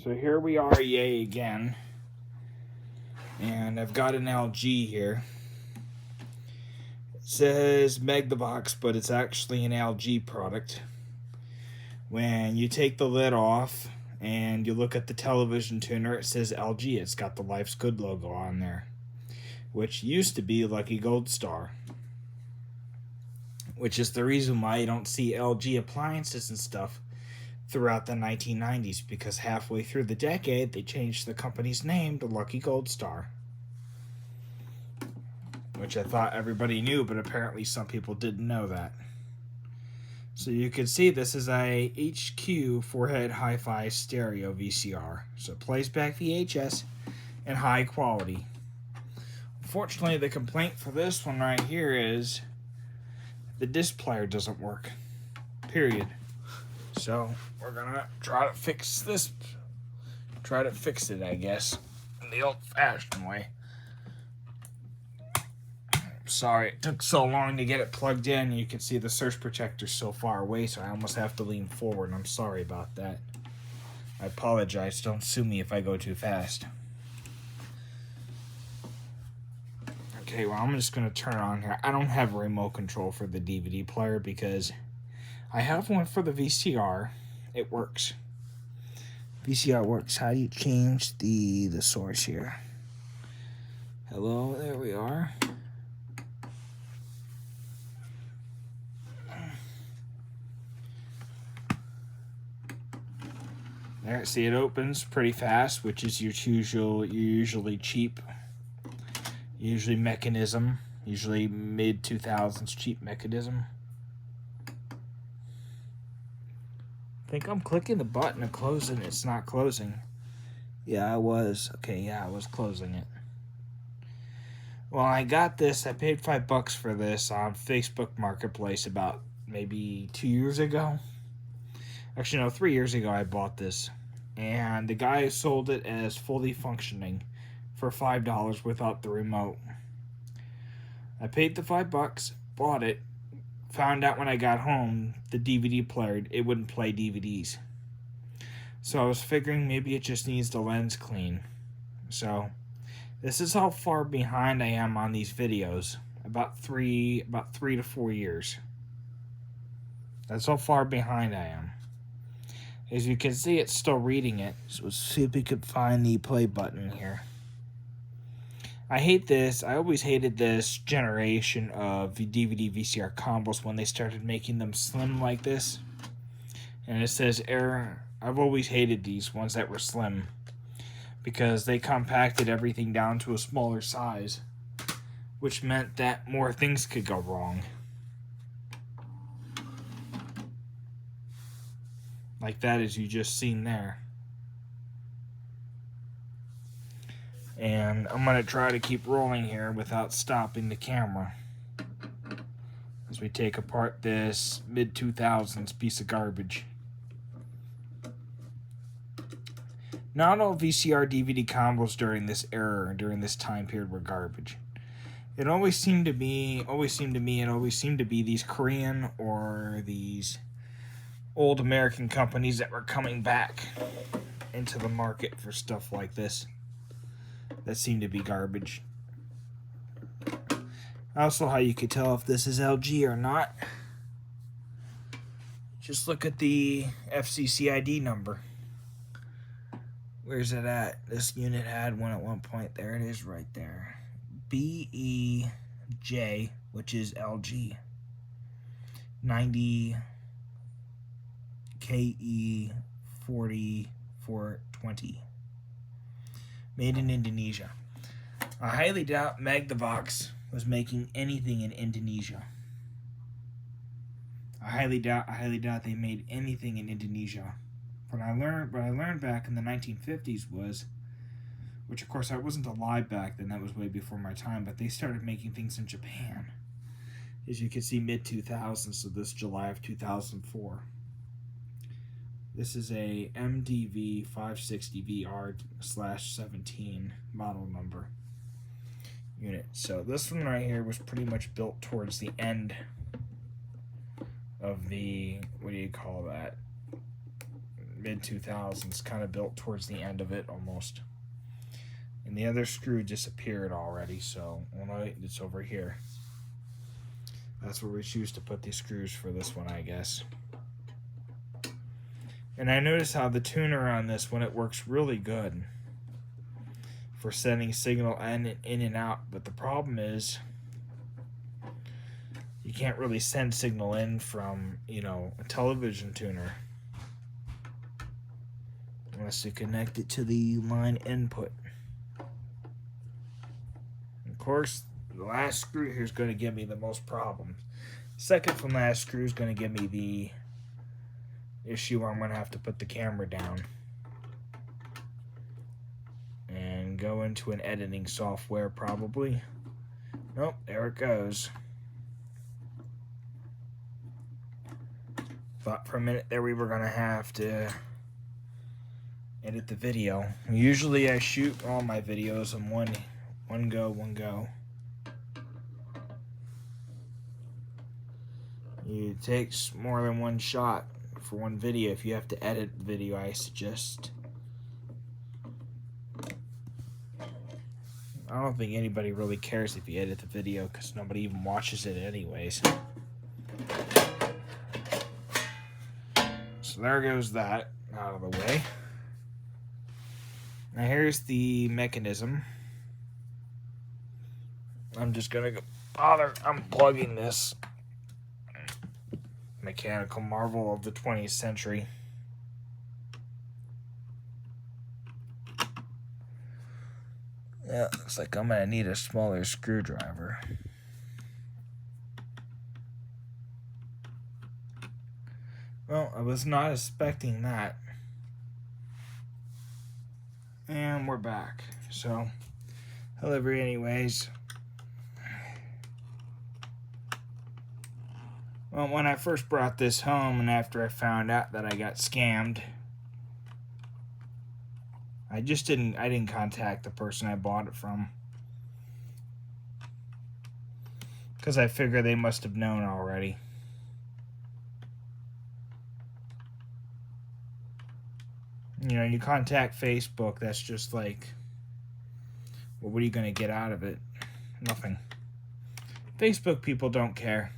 So here we are, yay again. And I've got an LG here. It says Magnavox, but it's actually an LG product. When you take the lid off and you look at the television tuner, it says LG. It's got the Life's Good logo on there, which used to be Lucky Gold Star, which is the reason why you don't see LG appliances and stuff throughout the 1990s, because halfway through the decade they changed the company's name to Lucky Gold Star, which I thought everybody knew, but apparently some people didn't know that. So you can see this is a HQ 4-head hi-fi stereo VCR, so it plays back VHS in high quality. Unfortunately, the complaint for this one right here is the disc player doesn't work, period. So we're gonna try to fix this. Try to fix it, I guess, in the old-fashioned way. Sorry it took so long to get it plugged in. You can see the surge protector's so far away, so I almost have to lean forward. I'm sorry about that. I apologize. Don't sue me if I go too fast. Okay, well, I'm just gonna turn it on here. I don't have a remote control for the DVD player because I have one for the VCR. It works. VCR works. How do you change the source here? Hello, there we are. There, see, it opens pretty fast, which is your usually cheap, mechanism, usually mid-2000s cheap mechanism. I think I'm clicking the button to close it. It's not closing. Yeah, I was. Okay, yeah, I was closing it. Well, I got this. I paid $5 for this on Facebook Marketplace about maybe 2 years ago. Actually, no, 3 years ago I bought this. And the guy sold it as fully functioning for $5 without the remote. I paid the $5, bought it. Found out when I got home, the DVD player, it wouldn't play DVDs. So I was figuring maybe it just needs the lens clean. So this is how far behind I am on these videos. About 3 to 4 years. That's how far behind I am. As you can see, it's still reading it. So let's see if we could find the play button here. I hate this. I always hated this generation of DVD VCR combos when they started making them slim like this. And it says error. I've always hated these ones that were slim because they compacted everything down to a smaller size, which meant that more things could go wrong. Like that, as you just seen there. And I'm going to try to keep rolling here without stopping the camera as we take apart this mid-2000s piece of garbage. Not all VCR DVD combos during this era, during this time period, were garbage. It always seemed to be these Korean or these old American companies that were coming back into the market for stuff like this that seemed to be garbage. Also, how you could tell if this is LG or not, just look at the FCC ID number. Where's it at? This unit had one at one point. There it is right there. BEJ, which is LG. 90 KE 4420. Made in Indonesia. I highly doubt Magnavox was making anything in Indonesia. I highly doubt they made anything in Indonesia. What I learned back in the 1950s was, which of course I wasn't alive back then, that was way before my time, but they started making things in Japan. As you can see, mid-2000s, so this July of 2004. This is a MDV560VR/17 model number unit. So this one right here was pretty much built towards the end of the, what do you call that, mid-2000s, kind of built towards the end of it almost. And the other screw disappeared already, so it's over here. That's where we choose to put these screws for this one, I guess. And I notice how the tuner on this one, it works really good for sending signal in and out, but the problem is you can't really send signal in from, you know, a television tuner unless you connect it to the line input. Of course, the last screw here is going to give me the most problems. Second from last screw is going to give me the issue where I'm going to have to put the camera down and go into an editing software probably. Nope, there it goes. Thought for a minute there we were going to have to edit the video. Usually I shoot all my videos in one go. It takes more than one shot for one video. If you have to edit the video, I suggest. I don't think anybody really cares if you edit the video because nobody even watches it anyways. So there goes that out of the way. Now here's the mechanism. I'm just gonna bother unplugging this mechanical marvel of the 20th century. Yeah, looks like I'm gonna need a smaller screwdriver. Well, I was not expecting that. And we're back. So, however, anyways. Well, when I first brought this home and after I found out that I got scammed, I didn't contact the person I bought it from. Because I figure they must have known already. You know, you contact Facebook, that's just like, well, what are you going to get out of it? Nothing. Facebook people don't care.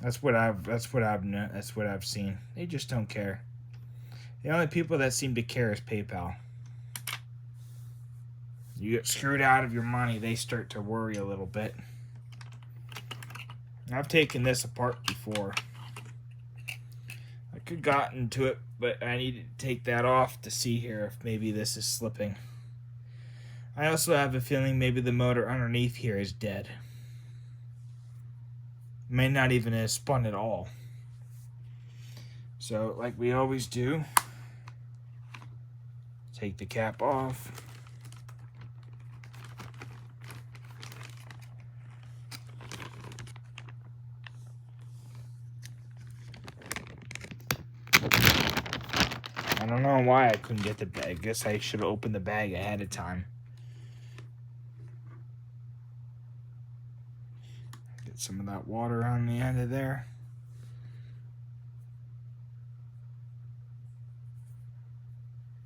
That's what I've seen. They just don't care. The only people that seem to care is PayPal. You get screwed out of your money, they start to worry a little bit. I've taken this apart before. I could have gotten to it, but I need to take that off to see here if maybe this is slipping. I also have a feeling maybe the motor underneath here is dead. May not even have spun at all. So, like we always do, take the cap off. I don't know why I couldn't get the bag. I guess I should have opened the bag ahead of time. Get some of that water on the end of there.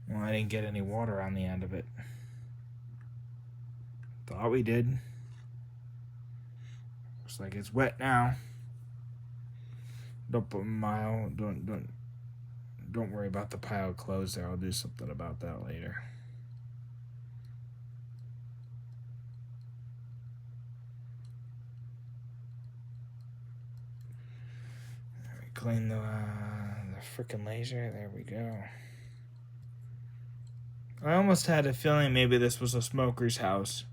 Well, I didn't get any water on the end of it. Thought we did. Looks like it's wet now. Don't worry about the pile of clothes there. I'll do something about that later. Clean the frickin' laser. There we go. I almost had a feeling maybe this was a smoker's house.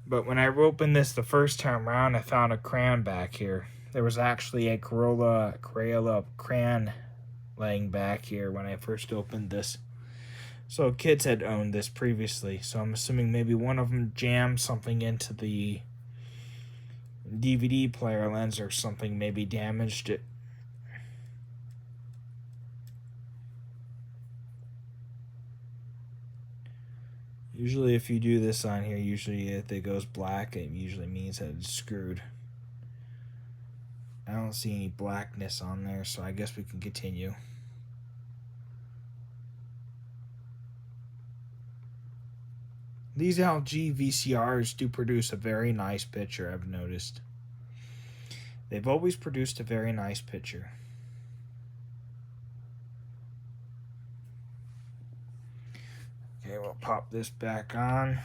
But when I opened this the first time around, I found a crayon back here. There was actually a Crayola crayon laying back here when I first opened this. So kids had owned this previously. So I'm assuming maybe one of them jammed something into the DVD player lens or something, maybe damaged it. Usually if you do this on here, usually if it goes black, it usually means that it's screwed. I don't see any blackness on there, so I guess we can continue. These LG VCRs do produce a very nice picture, I've noticed. They've always produced a very nice picture. Okay, we'll pop this back on.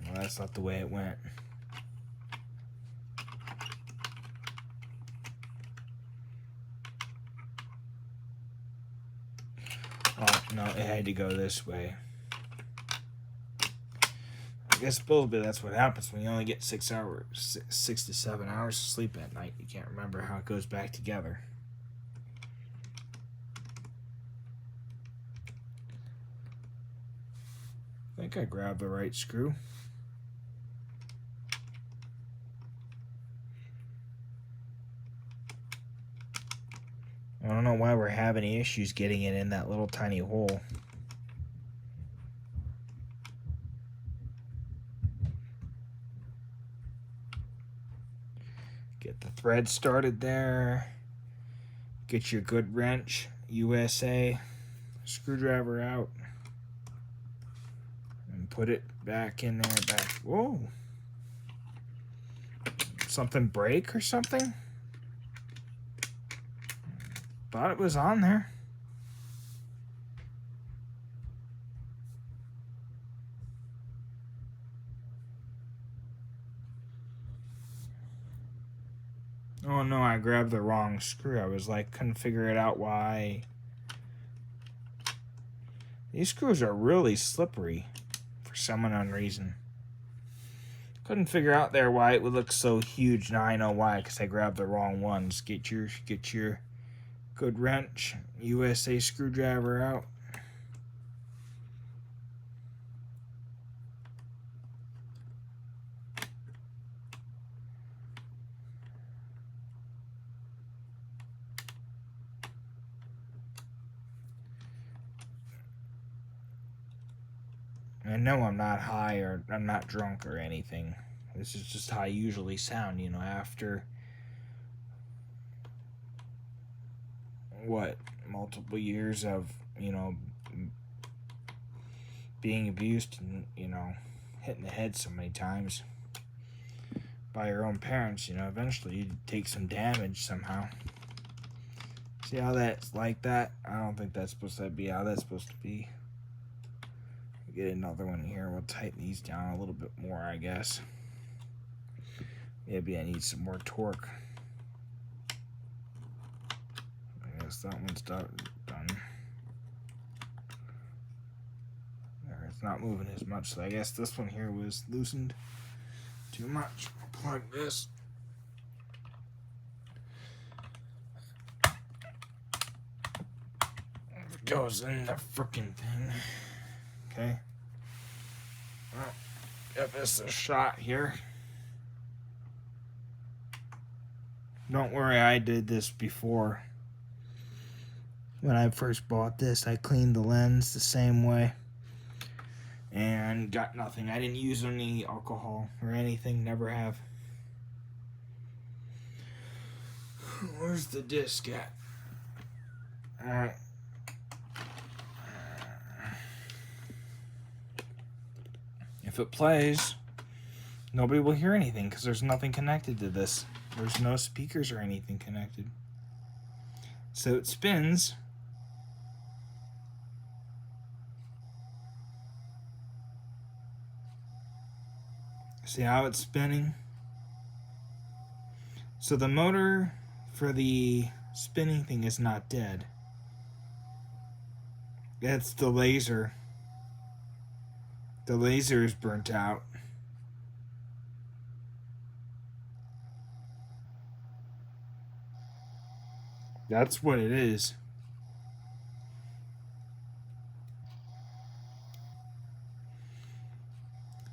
Well, that's not the way it went. Oh, no, it had to go this way. I guess supposedly that's what happens when you only get 6 to 7 hours of sleep at night. You can't remember how it goes back together. I think I grabbed the right screw. I don't know why we're having issues getting it in that little tiny hole. Get the thread started there. Get your good wrench, USA screwdriver out. And put it back in there. Back. Whoa. Something break or something? Thought it was on there. Oh no, I grabbed the wrong screw. I was like, couldn't figure it out why. These screws are really slippery for some unknown reason. Couldn't figure out there why it would look so huge. Now I know why, because I grabbed the wrong ones. Get your good wrench, USA screwdriver out. I know I'm not high or I'm not drunk or anything. This is just how I usually sound, you know, after what, multiple years of, you know, being abused and, you know, hitting the head so many times by your own parents, you know, eventually you take some damage somehow. See how that's like that? I don't think that's supposed to be how that's supposed to be. Get another one here. We'll tighten these down a little bit more, I guess. Maybe I need some more torque. I guess that one's done. There, it's not moving as much, so I guess this one here was loosened too much. I'll plug this. It goes in the frickin' thing. Okay. Well, give this a shot here. Don't worry, I did this before. When I first bought this, I cleaned the lens the same way and got nothing. I didn't use any alcohol or anything, never have. Where's the disc at? Alright. If it plays, nobody will hear anything because there's nothing connected to this. There's no speakers or anything connected. So it spins. See how it's spinning? So the motor for the spinning thing is not dead. It's the laser. The laser is burnt out. That's what it is.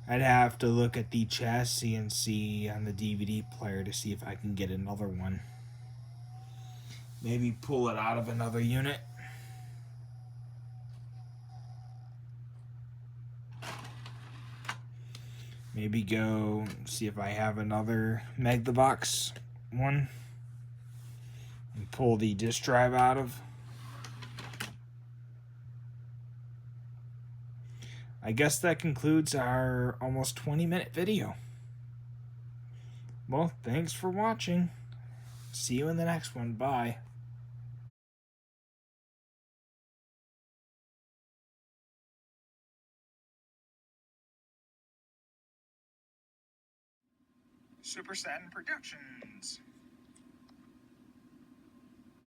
I'd have to look at the chassis and see on the DVD player to see if I can get another one. Maybe pull it out of another unit. Maybe go see if I have another Magnavox one and pull the disk drive out of. I guess that concludes our almost 20-minute video. Well, thanks for watching. See you in the next one. Bye. Super Satin Productions.